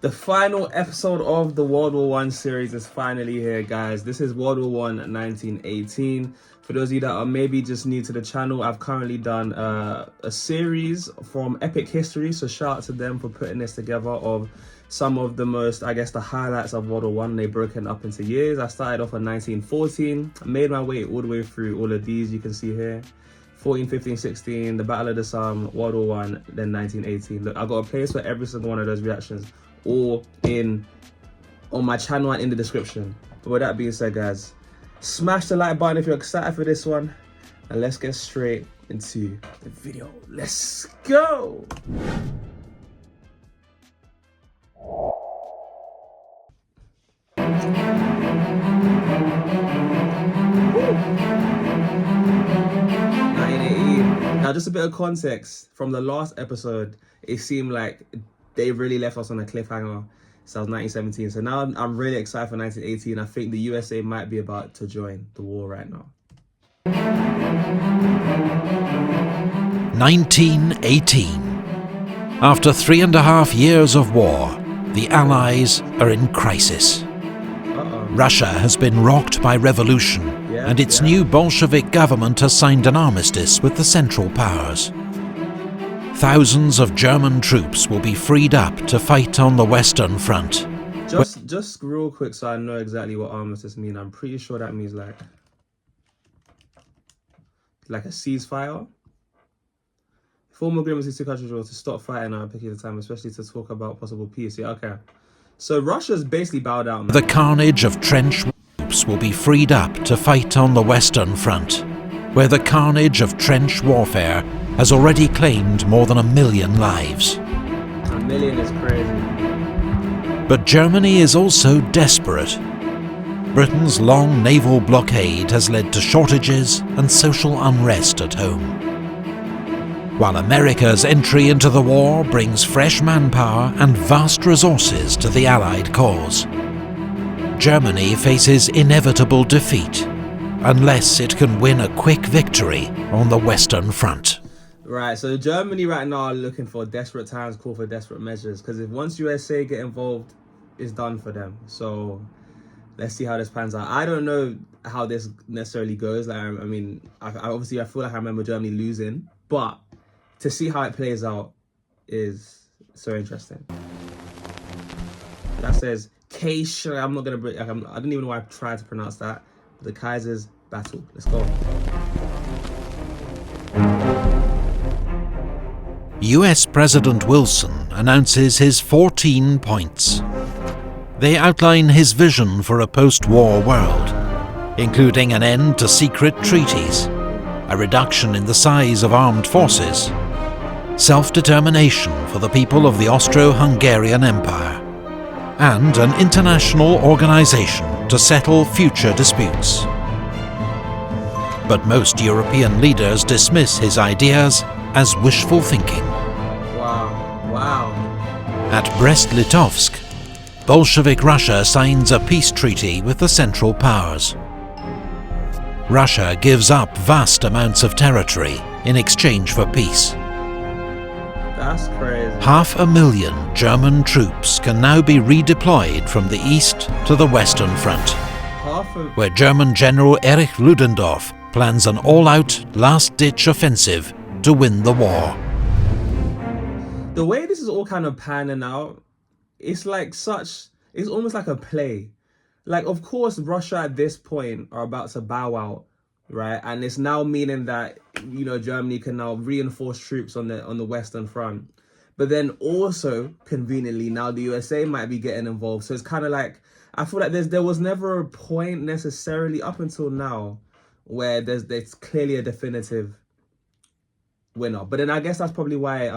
The final episode of the World War One series is finally here, guys. This is World War One 1918. For those of you that are maybe just new to the channel, I've currently done a series from Epic History, so shout out to them for putting this together of some of the most, I guess, the highlights of World War One. They've broken up into years. I started off in 1914. I made my way all the way through all of these you can see here. 14, 15, 16, the Battle of the Somme, World War One, then 1918. Look, I've got a place for every single one of those reactions, all on my channel and in the description. But with that being said, guys, smash the like button if you're excited for this one, and let's get straight into the video. Let's go. Now, just a bit of context from the last episode, it seemed like they really left us on a cliffhanger. So that was 1917. So now I'm really excited for 1918. I think the USA might be about to join the war right now. 1918. After 3.5 years of war, the Allies are in crisis. Russia has been rocked by revolution, and its new Bolshevik government has signed an armistice with the Central Powers. Thousands of German troops will be freed up to fight on the Western Front. Just real quick so I know exactly what armistice means. I'm pretty sure that means like a ceasefire. Formal agreements with two countries to stop fighting at a particular time, especially to talk about possible peace. Yeah, okay. So Russia's basically bowed out, man. The carnage of trench troops will be freed up to fight on the Western Front, where the carnage of trench warfare has already claimed more than 1 million lives. 1 million is crazy. But Germany is also desperate. Britain's long naval blockade has led to shortages and social unrest at home, while America's entry into the war brings fresh manpower and vast resources to the Allied cause. Germany faces inevitable defeat unless it can win a quick victory on the Western Front. Right, so Germany right now are looking for desperate times, call for desperate measures, because if once USA get involved, it's done for them. So let's see how this pans out. I don't know how this necessarily goes. Like, I mean, I feel like I remember Germany losing, but to see how it plays out is so interesting. That says Kaiser. I'm not gonna break. I don't even know why I tried to pronounce that. The Kaiser's battle. Let's go. US President Wilson announces his 14 points. They outline his vision for a post-war world, including an end to secret treaties, a reduction in the size of armed forces, self-determination for the people of the Austro-Hungarian Empire, and an international organization to settle future disputes. But most European leaders dismiss his ideas as wishful thinking. Wow. At Brest-Litovsk, Bolshevik Russia signs a peace treaty with the Central Powers. Russia gives up vast amounts of territory in exchange for peace. That's crazy. 500,000 German troops can now be redeployed from the east to the Western Front, where German General Erich Ludendorff plans an all-out, last-ditch offensive to win the war. The way this is all kind of panning out, it's almost like a play. Like, of course, Russia at this point are about to bow out, right? And it's now meaning that, you know, Germany can now reinforce troops on the Western Front. But then also, conveniently, now the USA might be getting involved. So it's kind of like, I feel like there was never a point necessarily up until now where there's clearly a definitive winner. But then I guess that's probably why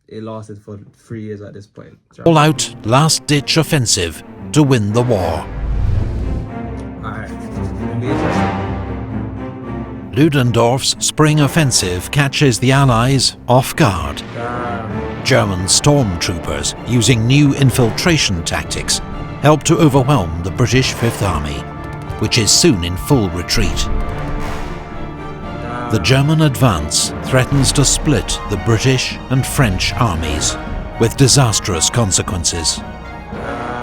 it lasted for 3 years at this point. All-out, last-ditch offensive to win the war. Alright, it'll be interesting. Ludendorff's spring offensive catches the Allies off guard. German stormtroopers, using new infiltration tactics, help to overwhelm the British Fifth Army, which is soon in full retreat. The German advance threatens to split the British and French armies, with disastrous consequences.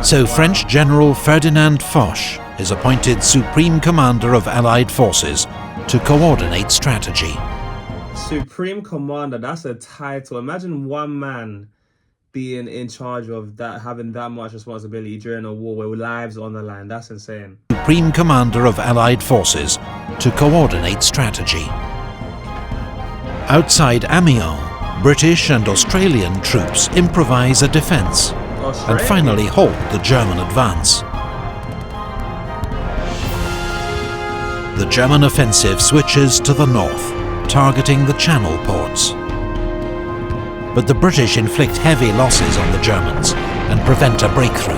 So French General Ferdinand Foch is appointed Supreme Commander of Allied Forces to coordinate strategy. Supreme Commander, that's a title. Imagine one man being in charge of that, having that much responsibility during a war where lives are on the line. That's insane. Supreme Commander of Allied Forces to coordinate strategy. Outside Amiens, British and Australian troops improvise a defence and finally halt the German advance. The German offensive switches to the north, targeting the Channel ports. But the British inflict heavy losses on the Germans and prevent a breakthrough.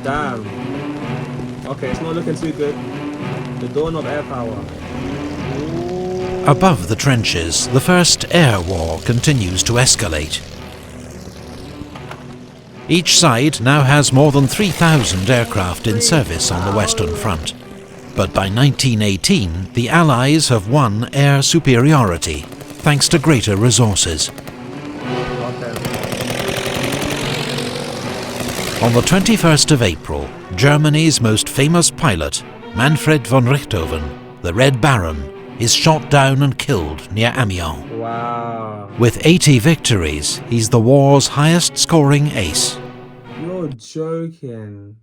Damn. Okay, it's not looking too good. The dawn of air power. Above the trenches, the First Air War continues to escalate. Each side now has more than 3,000 aircraft in service on the Western Front. But by 1918, the Allies have won air superiority, thanks to greater resources. On the 21st of April, Germany's most famous pilot, Manfred von Richthofen, the Red Baron, is shot down and killed near Amiens. Wow. With 80 victories, he's the war's highest-scoring ace. You're joking.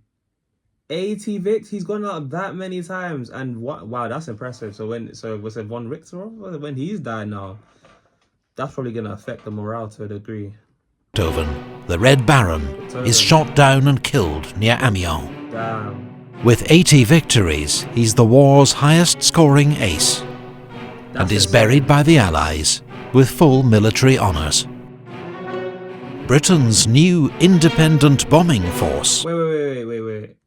80 vicks, he's gone out that many times, and what? Wow, that's impressive. So was it von Richter when he's died now? That's probably gonna affect the morale to a degree. Richthofen, the Red Baron, is shot down and killed near Amiens. Damn. With 80 victories, he's the war's highest-scoring ace, and is buried by the Allies with full military honours. Britain's new independent bombing force.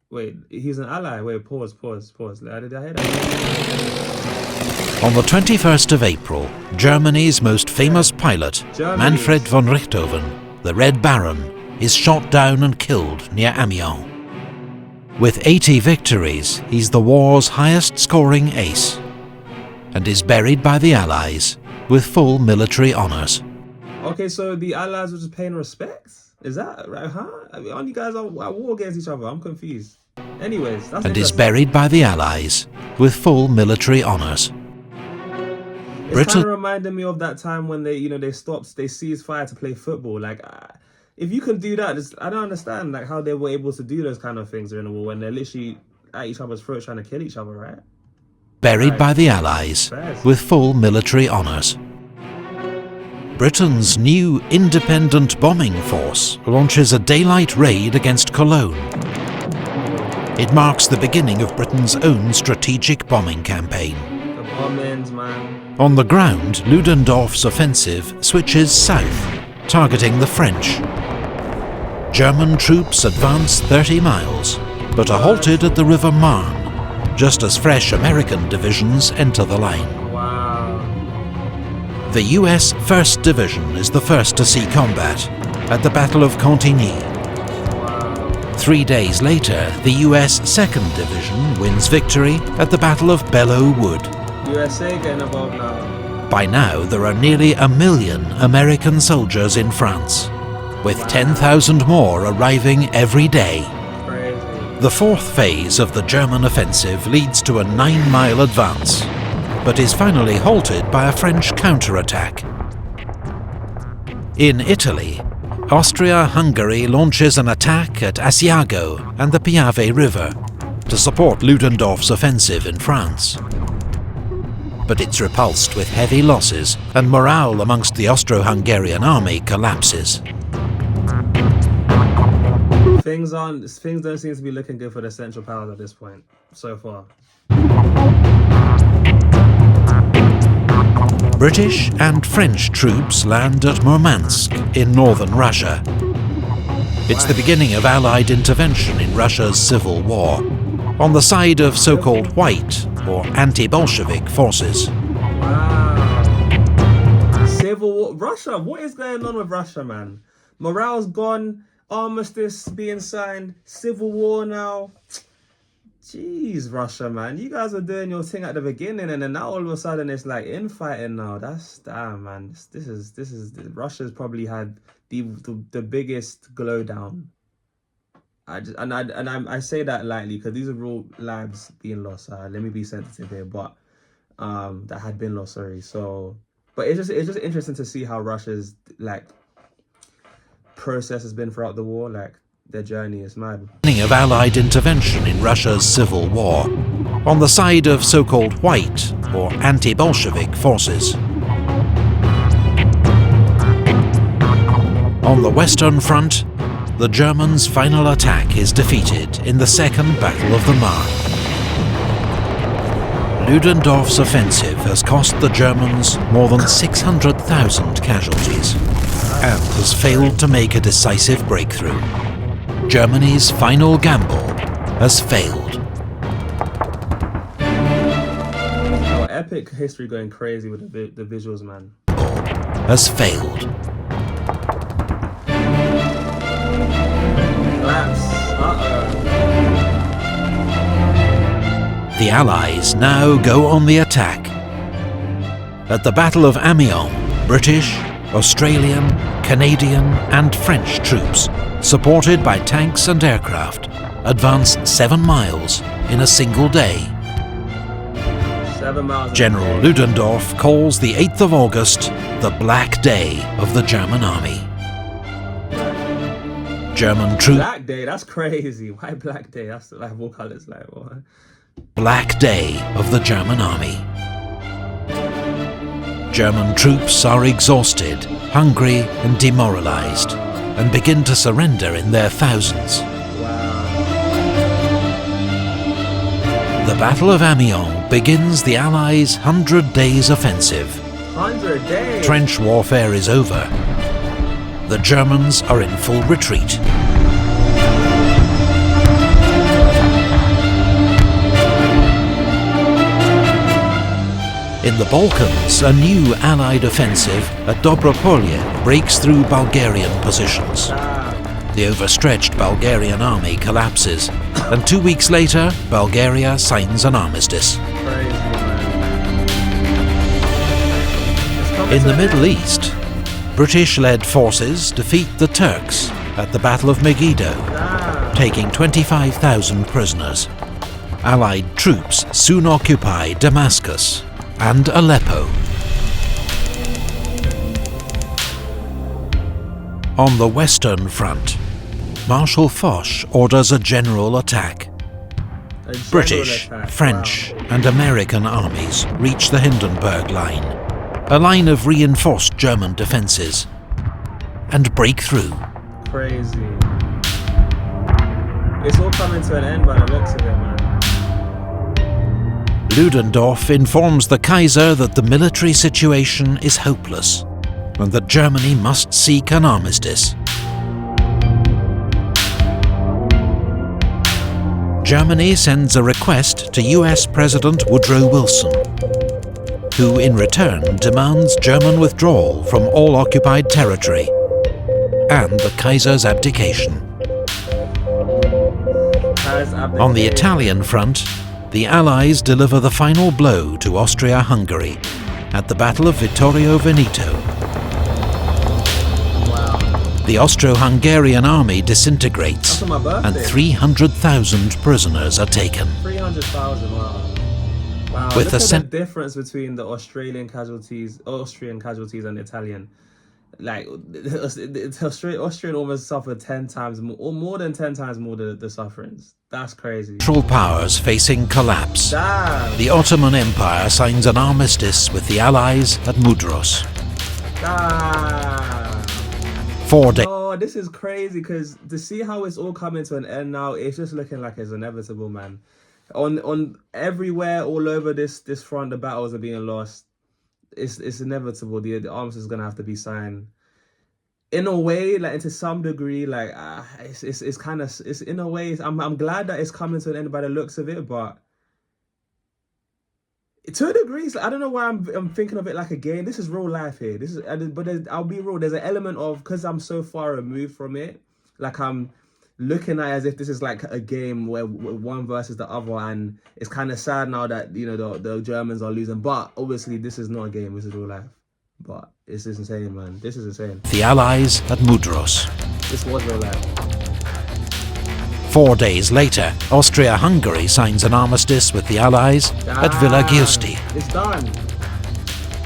Wait, he's an ally. Wait, pause. Did I hear that? On the 21st of April, Germany's most famous pilot, Manfred von Richthofen, the Red Baron, is shot down and killed near Amiens. With 80 victories, he's the war's highest-scoring ace, and is buried by the Allies with full military honours. Okay, so the Allies were just paying respects? Is that right, huh? I mean, aren't you guys at war against each other? I'm confused. Anyways, that's and is buried by the Allies with full military honours. It's kind of reminded me of that time when they ceased fire to play football. Like, if you can do that, I don't understand like how they were able to do those kind of things during the war when they're literally at each other's throats trying to kill each other, right? Buried by the Allies with full military honours. Britain's new independent bombing force launches a daylight raid against Cologne. It marks the beginning of Britain's own strategic bombing campaign. The bombings, man. On the ground, Ludendorff's offensive switches south, targeting the French. German troops advance 30 miles, but are halted at the River Marne, just as fresh American divisions enter the line. The US 1st Division is the first to see combat at the Battle of Cantigny. 3 days later, the US 2nd Division wins victory at the Battle of Belleau Wood. USA getting involved now. By now, there are nearly 1 million American soldiers in France, with 10,000 more arriving every day. Crazy. The fourth phase of the German offensive leads to a 9-mile advance, but is finally halted by a French counterattack. In Italy, Austria-Hungary launches an attack at Asiago and the Piave River to support Ludendorff's offensive in France. But it's repulsed with heavy losses, and morale amongst the Austro-Hungarian army collapses. Things don't seem to be looking good for the Central Powers at this point, so far. British and French troops land at Murmansk in northern Russia. It's the beginning of Allied intervention in Russia's civil war, on the side of so-called white or anti-Bolshevik forces. Wow. Civil war. Russia, what is going on with Russia, man? Morale's gone, armistice being signed, civil war now. Jeez, Russia, man, you guys are doing your thing at the beginning, and then now all of a sudden it's like infighting now. That's damn, man. This is Russia's probably had the biggest glow down. I say that lightly because these are real lives being lost. Let me be sensitive here, but that had been lost. Sorry. So, but it's just interesting to see how Russia's like process has been throughout the war. Like their journey is mad. Of Allied intervention in Russia's civil war, on the side of so-called white or anti-Bolshevik forces. On the Western Front, the Germans' final attack is defeated in the Second Battle of the Marne. Ludendorff's offensive has cost the Germans more than 600,000 casualties and has failed to make a decisive breakthrough. Germany's final gamble has failed. Oh, epic history going crazy with the visuals, man. Has failed. The Allies now go on the attack. At the Battle of Amiens, British, Australian, Canadian and French troops, supported by tanks and aircraft, advance 7 miles in a single day. 7 miles. General Ludendorff calls the 8th of August the Black Day of the German army. German troops. Black Day, that's crazy. Why Black Day? That's like all colors, like what? Black Day of the German army. German troops are exhausted, hungry and demoralized, and begin to surrender in their thousands. Wow. The Battle of Amiens begins the Allies' 100 Days offensive. 100 days? Trench warfare is over. The Germans are in full retreat. In the Balkans, a new Allied offensive at Dobropolye breaks through Bulgarian positions. The overstretched Bulgarian army collapses, and 2 weeks later, Bulgaria signs an armistice. In the Middle East, British-led forces defeat the Turks at the Battle of Megiddo, taking 25,000 prisoners. Allied troops soon occupy Damascus and Aleppo. On the Western Front, Marshal Foch orders a general attack. British, French and American armies reach the Hindenburg Line, a line of reinforced German defences, and break through. Crazy. It's all coming to an end by the looks of it, man. Ludendorff informs the Kaiser that the military situation is hopeless and that Germany must seek an armistice. Germany sends a request to US President Woodrow Wilson, who in return demands German withdrawal from all occupied territory and the Kaiser's abdication. On the Italian front, the Allies deliver the final blow to Austria-Hungary at the Battle of Vittorio Veneto. Wow. The Austro-Hungarian army disintegrates and 300,000 prisoners are taken. 300,000, wow. Wow, With look a at the difference between the Austrian casualties and Italian. Like, the Austrian almost suffered 10 times more, or more than 10 times more the sufferings. That's crazy. Central powers facing collapse. Damn. The Ottoman Empire signs an armistice with the Allies at Mudros. Damn. 4 days. Oh, this is crazy because to see how it's all coming to an end now, it's just looking like it's inevitable, man. On everywhere, all over this front, the battles are being lost. It's inevitable. The armistice is gonna have to be signed. In a way, like to some degree, like it's kind of in a way. I'm glad that it's coming to an end by the looks of it, but to a degree, I don't know why I'm thinking of it like a game. This is real life here. But I'll be real. There's an element of, because I'm so far removed from it, like looking at it as if this is like a game where one versus the other, and it's kind of sad now that, you know, the Germans are losing. But obviously, this is not a game. This is real life. But this is insane, man. This is insane. The Allies at Mudros. This was real life. 4 days later, Austria-Hungary signs an armistice with the Allies at Villa Giusti. It's done.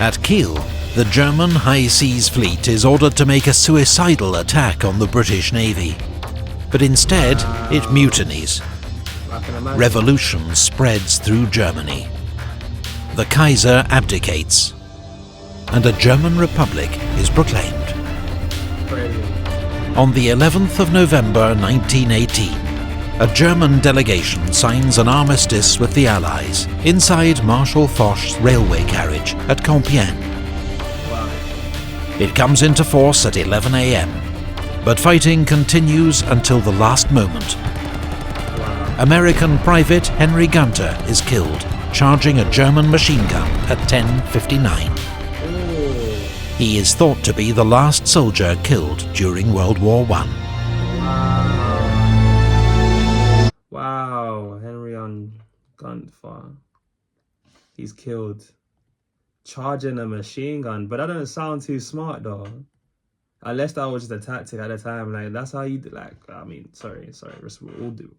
At Kiel, the German High Seas Fleet is ordered to make a suicidal attack on the British Navy. But instead, it mutinies. Revolution spreads through Germany. The Kaiser abdicates, and a German Republic is proclaimed. Crazy. On the 11th of November 1918, a German delegation signs an armistice with the Allies inside Marshal Foch's railway carriage at Compiègne. Wow. It comes into force at 11 AM, but fighting continues until the last moment. Wow. American Private Henry Gunter is killed, charging a German machine gun at 10:59. He is thought to be the last soldier killed during World War I. Wow, Henry Gunter. He's killed. Charging a machine gun. But that doesn't sound too smart though. Unless that was just a tactic at the time. Like, that's how you do, like, I mean, sorry. We'll do.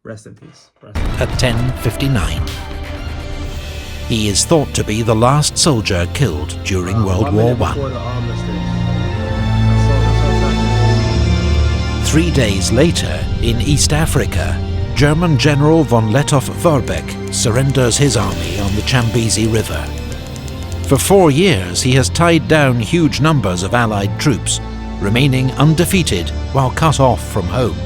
Rest in peace. At 10:59. He is thought to be the last soldier killed during World War I. 3 days later, in East Africa, German General von Lettow-Vorbeck surrenders his army on the Chambezi River. For 4 years, he has tied down huge numbers of Allied troops, remaining undefeated while cut off from home.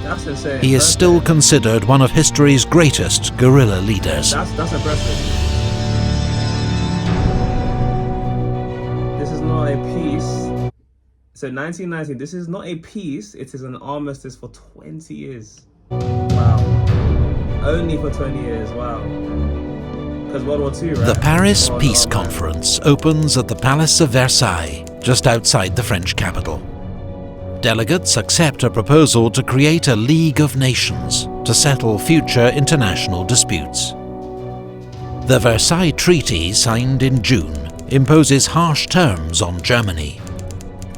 That's insane. He is still considered one of history's greatest guerrilla leaders. That's impressive. This is not a peace. So 1919, this is not a peace, it is an armistice for 20 years. Wow. Only for 20 years, wow. Because World War II, right? The Paris Peace Conference opens at the Palace of Versailles, just outside the French capital. Delegates accept a proposal to create a League of Nations to settle future international disputes. The Versailles Treaty, signed in June, imposes harsh terms on Germany.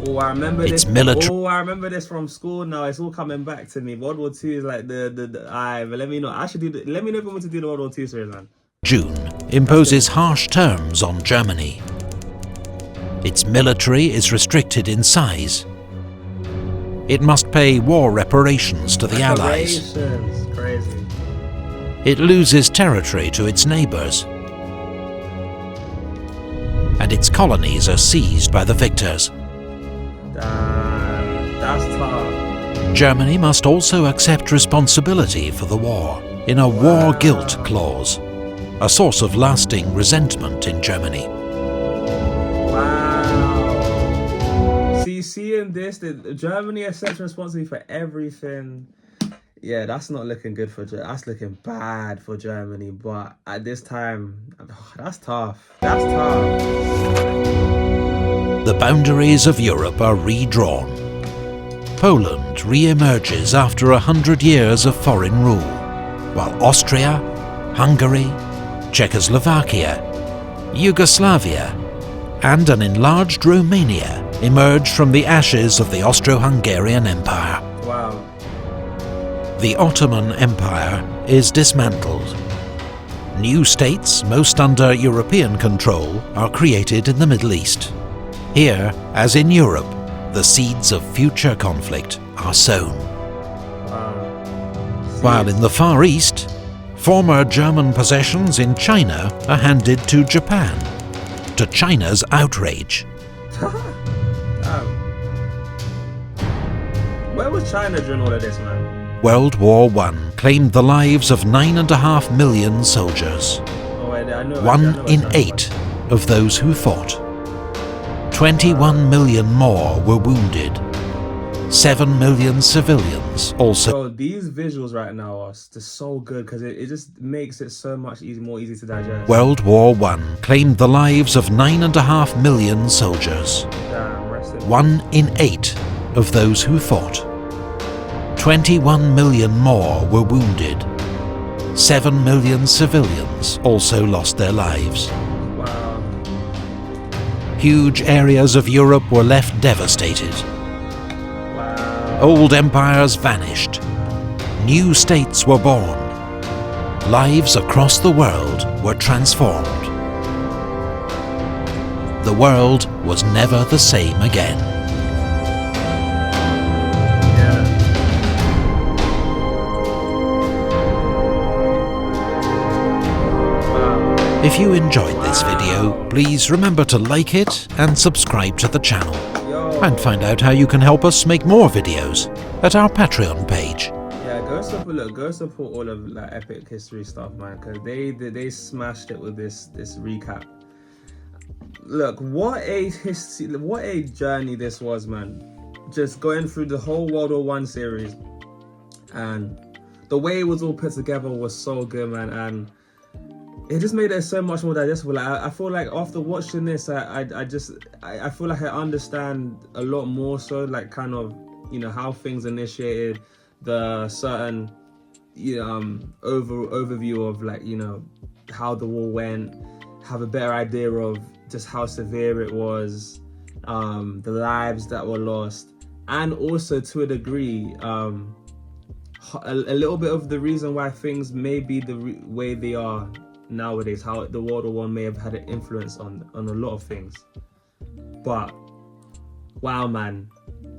Oh, I remember Its this. military. Oh, I remember this from school. Now it's all coming back to me. World War II is like but let me know. I should do. Let me know if you want to do the World War II series, man. June imposes harsh terms on Germany. Its military is restricted in size. It must pay war reparations to the Allies. Crazy. It loses territory to its neighbours. And its colonies are seized by the victors. That's tough. Germany must also accept responsibility for the war in a war guilt clause, a source of lasting resentment in Germany. Wow. Seeing this, Germany accepts responsibility for everything. Yeah, that's not looking good for Germany. That's looking bad for Germany. But at this time, that's tough. That's tough. The boundaries of Europe are redrawn. Poland re-emerges after 100 years of foreign rule, while Austria, Hungary, Czechoslovakia, Yugoslavia, and an enlarged Romania emerge from the ashes of the Austro-Hungarian Empire. Wow. The Ottoman Empire is dismantled. New states, most under European control, are created in the Middle East. Here, as in Europe, the seeds of future conflict are sown. While in the Far East, former German possessions in China are handed to Japan, to China's outrage. Where was China during all of this, man? World War I claimed the lives of 9.5 million soldiers. Oh, wait, I know. 1 in 8 of those who fought. 21 million more were wounded. 7 million civilians also. So these visuals right now are just so good because it just makes it so much more easy to digest. World War I claimed the lives of 9.5 million soldiers. Damn, rest in 1 in 8 of those who fought. 21 million more were wounded. 7 million civilians also lost their lives. Wow. Huge areas of Europe were left devastated. Wow. Old empires vanished. New states were born. Lives across the world were transformed. The world was never the same again. If you enjoyed this video, please remember to like it and subscribe to the channel. And find out how you can help us make more videos at our Patreon page. Yeah, go support all of like Epic History stuff, man, because they smashed it with this recap. Look, what a journey this was, man. Just going through the whole World War One series, and the way it was all put together was so good, man, and it just made it so much more digestible. Like, I feel like after watching this, I feel like I understand a lot more. So like kind of, you know, how things initiated, the certain, you know, overview of like, you know, how the war went, have a better idea of just how severe it was, the lives that were lost, and also to a degree, a little bit of the reason why things may be the way they are nowadays, how the World War One may have had an influence on a lot of things. But wow, man,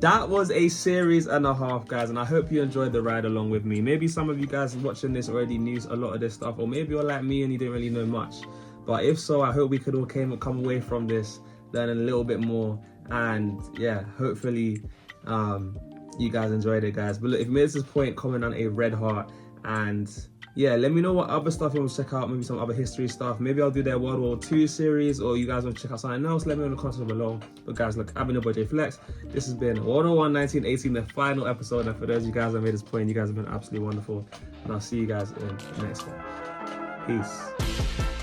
that was a series and a half, guys, and I hope you enjoyed the ride along with me. Maybe some of you guys watching this already knew a lot of this stuff, or maybe you're like me and you didn't really know much. But if so, I hope we could all come away from this learning a little bit more, and yeah, hopefully you guys enjoyed it, guys. But look, if you made this point, comment on a red heart, and yeah, let me know what other stuff you want to check out, maybe some other history stuff. Maybe I'll do their World War II series, or you guys want to check out something else, let me know in the comments below. But guys, look, I've been your boy JayFlex. This has been World War One 1918, the final episode. And for those of you guys that made this point, you guys have been absolutely wonderful. And I'll see you guys in the next one. Peace.